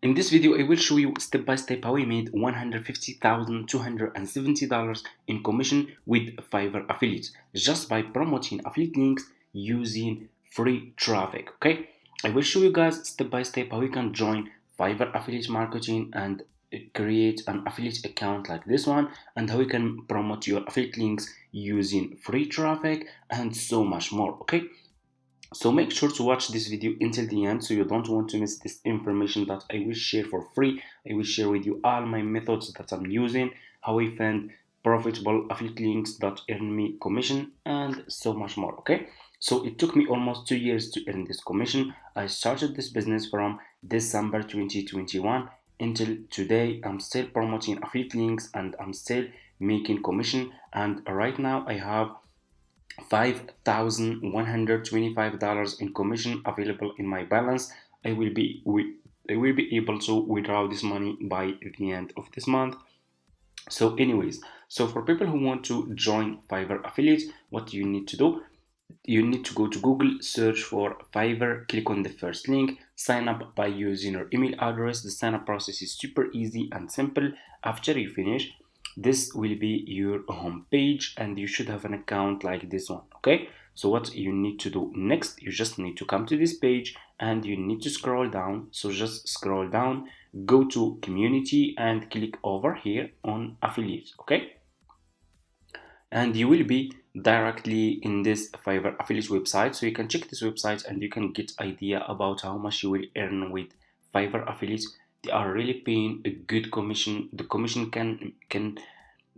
In this video, I will show you step by step how I made $150,270 in commission with Fiverr affiliates just by promoting affiliate links using free traffic. Okay, I will show you guys step by step how you can join Fiverr affiliate marketing and create an affiliate account like this one, and how you can promote your affiliate links using free traffic and so much more. Okay, so make sure to watch this video until the end so you don't want to miss this information that I will share for free. I will share with you all my methods that I'm using, how I find profitable affiliate links that earn me commission, and so much more. Okay, so it took me almost 2 years to earn this commission. I started this business from December 2021 until today. I'm still promoting affiliate links and I'm still making commission, and right now I have $5,125 in commission available in my balance. I will be able to withdraw this money by the end of this month. So anyways, so for people who want to join Fiverr affiliates, what you need to do, you need to go to Google, search for Fiverr, click on the first link, sign up by using your email address. The sign up process is super easy and simple. After you finish, this will be your home page and you should have an account like this one. Okay, so what you need to do next, you just need to come to this page and you need to scroll down. So just scroll down, go to community and click over here on affiliates. Okay, and you will be directly in this Fiverr affiliate website. So you can check this website and you can get idea about how much you will earn with Fiverr affiliates. They are really paying a good commission. The commission can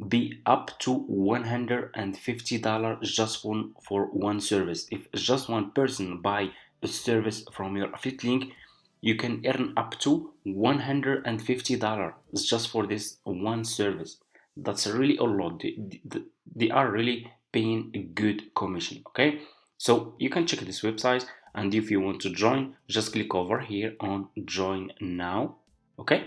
be up to $150 just for one service. If just one person buy a service from your affiliate link, you can earn up to $150 just for this one service. That's really a lot. They are really paying a good commission. Okay, so you can check this website, and if you want to join, just click over here on join now. Okay,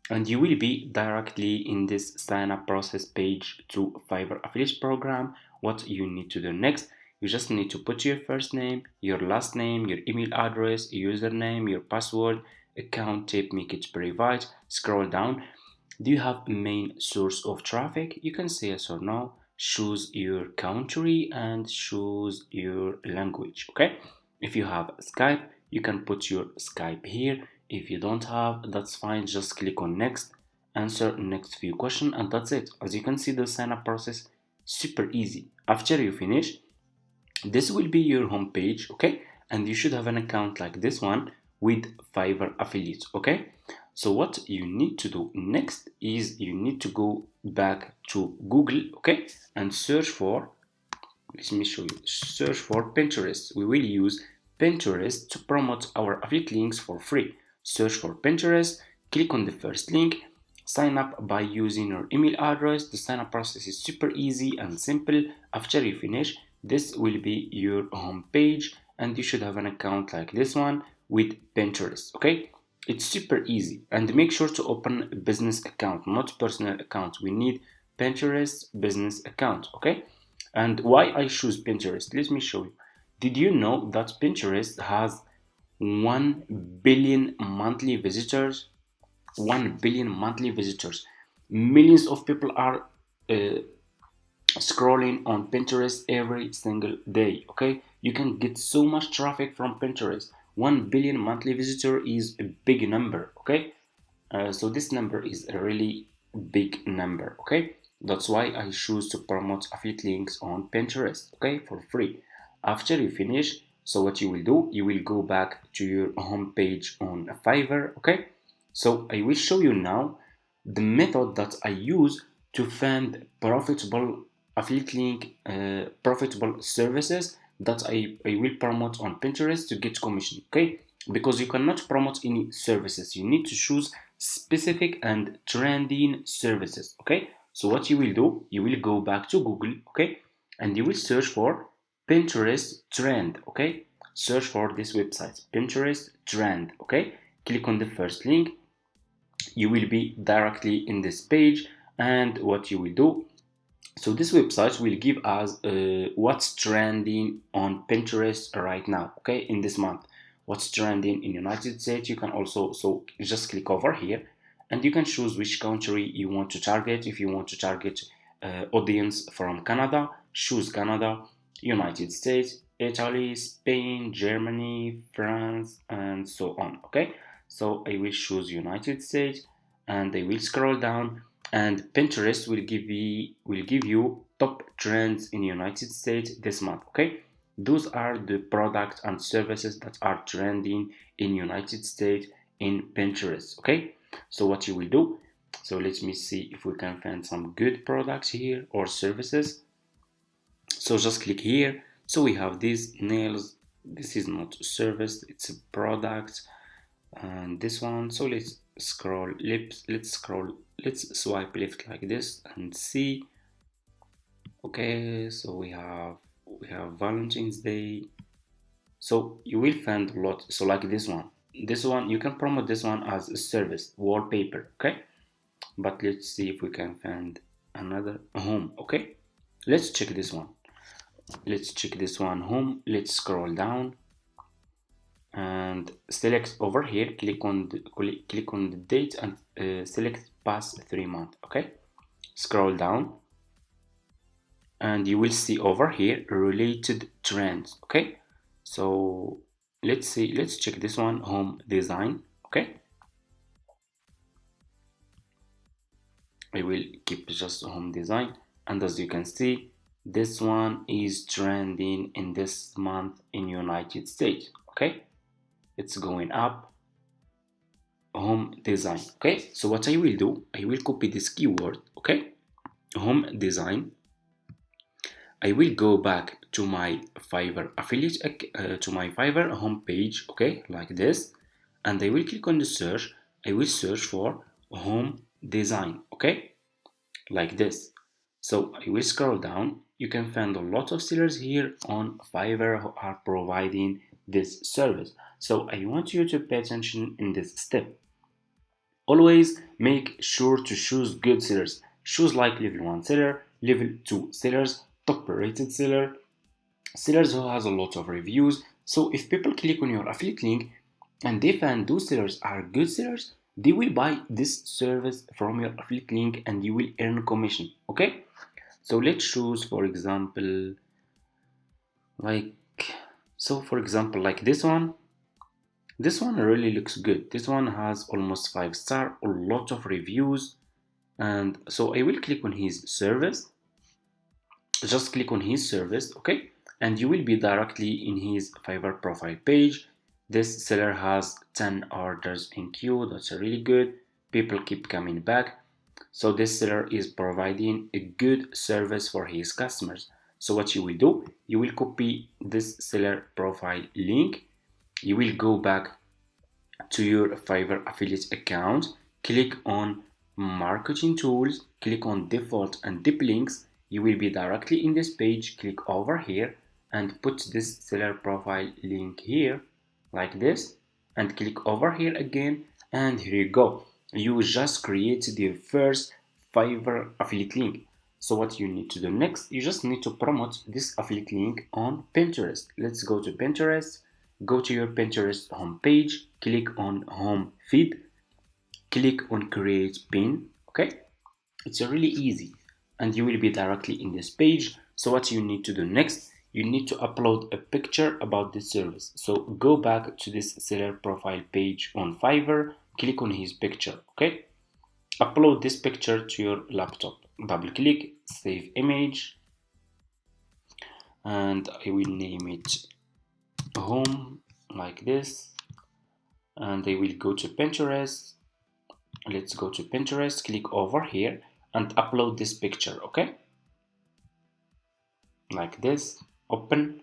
and you will be directly in this sign up process page to Fiverr affiliate program. What you need to do next, you just need to put your first name, your last name, your email address, username, your password, account type, make it private, scroll down. Do you have a main source of traffic? You can say yes or no. Choose your country and choose your language. Okay, if you have Skype, you can put your Skype here. If you don't have, that's fine, just click on next, answer next few questions, and that's it. As you can see, the sign up process super easy. After you finish, this will be your home page. Okay, and you should have an account like this one with Fiverr affiliates. Okay, so what you need to do next is you need to go back to Google. Okay, and search for, let me show you, search for Pinterest. We will use Pinterest to promote our affiliate links for free. Search for Pinterest, click on the first link, sign up by using your email address. The sign up process is super easy and simple. After you finish, this will be your home page and you should have an account like this one with Pinterest. Okay, it's super easy, and make sure to open a business account, not personal account. We need Pinterest business account. Okay, and why I choose Pinterest, let me show you. Did you know that Pinterest has 1 billion monthly visitors? 1 billion monthly visitors. Millions of people are uh, scrolling on Pinterest every single day. Okay, you can get so much traffic from Pinterest. 1 billion monthly visitor is a big number. Okay, so this number is a really big number. Okay, that's why I choose to promote affiliate links on Pinterest, okay, for free. After you finish, so what you will do, you will go back to your home page on Fiverr. Okay, so I will show you now the method that I use to find profitable affiliate link, profitable services that I will promote on Pinterest to get commission. Okay, because you cannot promote any services, you need to choose specific and trending services. Okay, so what you will do, you will go back to Google. Okay, and you will search for Pinterest trend. Okay, search for this website, Pinterest trend. Okay, click on the first link, you will be directly in this page, and what you will do, so this website will give us what's trending on Pinterest right now, okay, in this month. what's trending in United States. You can also, so just click over here and you can choose which country you want to target. If you want to target audience from Canada, choose Canada, United States, Italy, Spain, Germany, France, and so on. Okay, so I will choose United States and I will scroll down, and Pinterest will give you top trends in United States this month. Okay, those are the products and services that are trending in United States in Pinterest. Okay, so what you will do, so let me see if we can find some good products here or services. So just click here. So we have these nails. This is not a service, it's a product. And this one, so let's swipe left like this and see. Okay, so we have Valentine's Day. So you will find a lot. So like this one you can promote this one as a service, wallpaper. Okay, but let's see if we can find another home. Okay, let's check this one. Let's check this one, home. Let's scroll down and select over here, click on the date and select past 3 months. Okay, scroll down and you will see over here related trends. Okay, so let's check this one, home design. Okay, I will keep just home design, and as you can see, this one is trending in this month in United States. Okay, it's going up, home design. Okay, so what I will do, I will copy this keyword. Okay, home design. I will go back to my Fiverr to my Fiverr homepage. Okay, like this, and I will click on the search. I will search for home design. Okay, like this. So I will scroll down. You can find a lot of sellers here on Fiverr who are providing this service. So I want you to pay attention in this step. Always make sure to choose good sellers. Choose like level 1 seller, level 2 sellers, top rated seller, sellers who has a lot of reviews. So if people click on your affiliate link and they find those sellers are good sellers, they will buy this service from your affiliate link and you will earn commission. Okay, so let's choose for example like, so for example like this one really looks good. This one has almost 5 star, a lot of reviews. And so I will click on his service. Just click on his service. Okay, and you will be directly in his Fiverr profile page. This seller has 10 orders in queue. That's really good. People keep coming back. So this seller is providing a good service for his customers. So what you will do, you will copy this seller profile link. You will go back to your Fiverr affiliate account, click on marketing tools, click on default and deep links. You will be directly in this page. Click over here and put this seller profile link here like this, and click over here again, and here you go. You just created the first Fiverr affiliate link. So what you need to do next, you just need to promote this affiliate link on Pinterest. Let's go to Pinterest. Go to your Pinterest homepage, click on home feed, click on create pin. Okay, it's really easy and you will be directly in this page. So what you need to do next, you need to upload a picture about this service. So go back to this seller profile page on Fiverr, click on his picture. Okay, upload this picture to your laptop, double click, save image, and I will name it home like this, and I will go to Pinterest. Let's go to Pinterest, click over here and upload this picture. Okay, like this, open,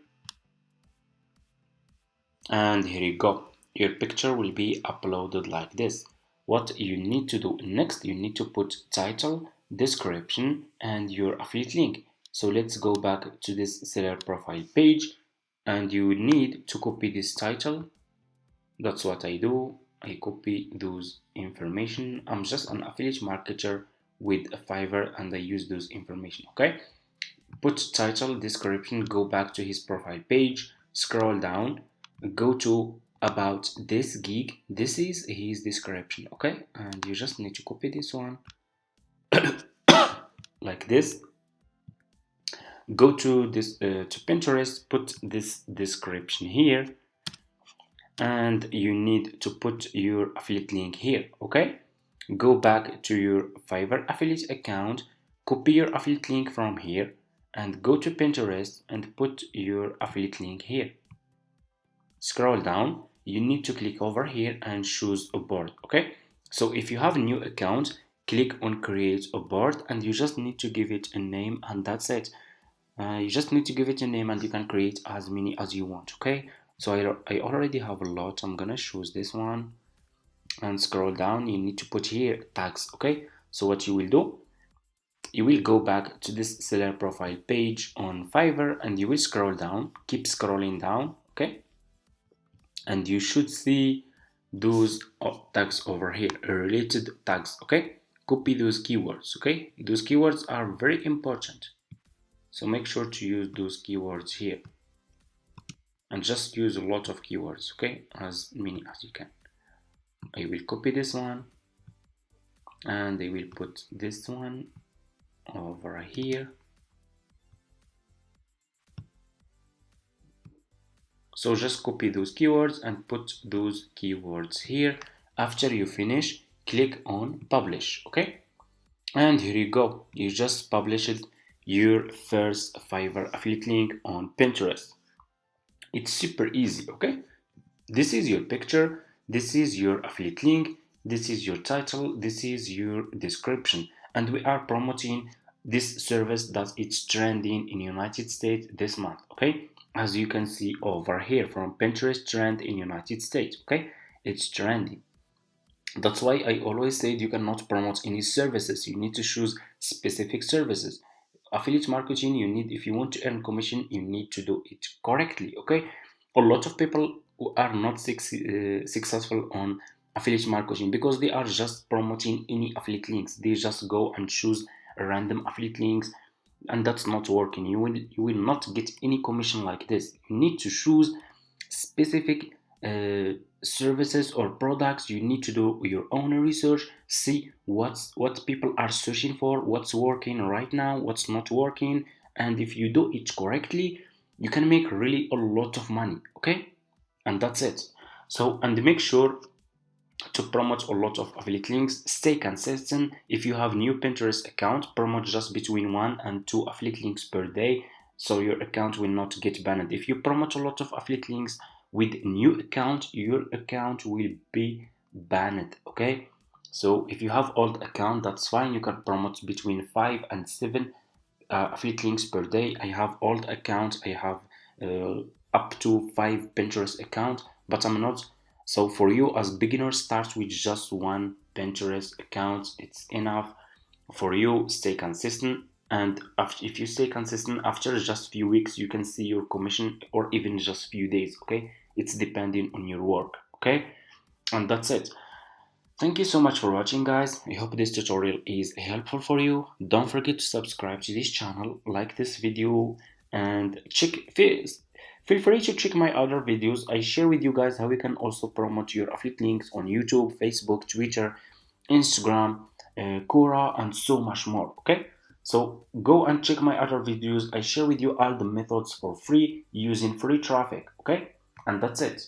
and here you go. Your picture will be uploaded like this. What you need to do next, you need to put title, description, and your affiliate link. So let's go back to this seller profile page, and you need to copy this title. That's what I do. I copy those information. I'm just an affiliate marketer with Fiverr and I use those information. Okay, put title, description, go back to his profile page, scroll down, go to about this gig, this is his description, okay? And you just need to copy this one like this. Go to this to Pinterest, put this description here, and you need to put your affiliate link here, okay? Go back to your Fiverr affiliate account, copy your affiliate link from here, and go to Pinterest and put your affiliate link here. Scroll down, you need to click over here and choose a board, okay? So if you have a new account, click on create a board, and you just need to give it a name, and that's it. You just need to give it a name, and you can create as many as you want, okay? So I already have a lot. I'm gonna choose this one and scroll down. You need to put here tags, okay? So what you will do, you will go back to this seller profile page on Fiverr, and you will scroll down, keep scrolling down, okay? And you should see those tags over here, related tags, okay? Copy those keywords, okay? Those keywords are very important, so make sure to use those keywords here, and just use a lot of keywords, okay? As many as you can. I will copy this one, and I will put this one over here. So just copy those keywords and put those keywords here. After you finish, click on publish, okay? And here you go. You just published your first Fiverr affiliate link on Pinterest. It's super easy, okay? This is your picture, this is your affiliate link, this is your title, this is your description, and we are promoting this service that it's trending in United States this month, okay? As you can see over here from Pinterest trend in United States, okay? It's trending. That's why I always said you cannot promote any services. You need to choose specific services. Affiliate marketing, you need, if you want to earn commission, you need to do it correctly, okay? A lot of people who are not successful on affiliate marketing because they are just promoting any affiliate links. They just go and choose random affiliate links, and that's not working. You will not get any commission like this. You need to choose specific services or products. You need to do your own research, see what people are searching for, what's working right now, what's not working, and if you do it correctly, you can make really a lot of money, okay? And that's it. So, and make sure to promote a lot of affiliate links. Stay consistent. If you have new Pinterest account, promote just between 1 and 2 affiliate links per day, so your account will not get banned. If you promote a lot of affiliate links with new account, your account will be banned, okay? So if you have old account, that's fine. You can promote between 5 and 7 affiliate links per day. I have old account. I have up to 5 Pinterest account, but I'm not. So for you as beginners, start with just 1 Pinterest account. It's enough for you. Stay consistent, and if you stay consistent, after just few weeks you can see your commission, or even just few days, okay? It's depending on your work, okay? And that's it. Thank you so much for watching, guys. I hope this tutorial is helpful for you. Don't forget to subscribe to this channel, like this video, and feel free to check my other videos. I share with you guys how you can also promote your affiliate links on YouTube, Facebook, Twitter, Instagram, Quora, and so much more, okay? So go and check my other videos. I share with you all the methods for free using free traffic, okay? And that's it.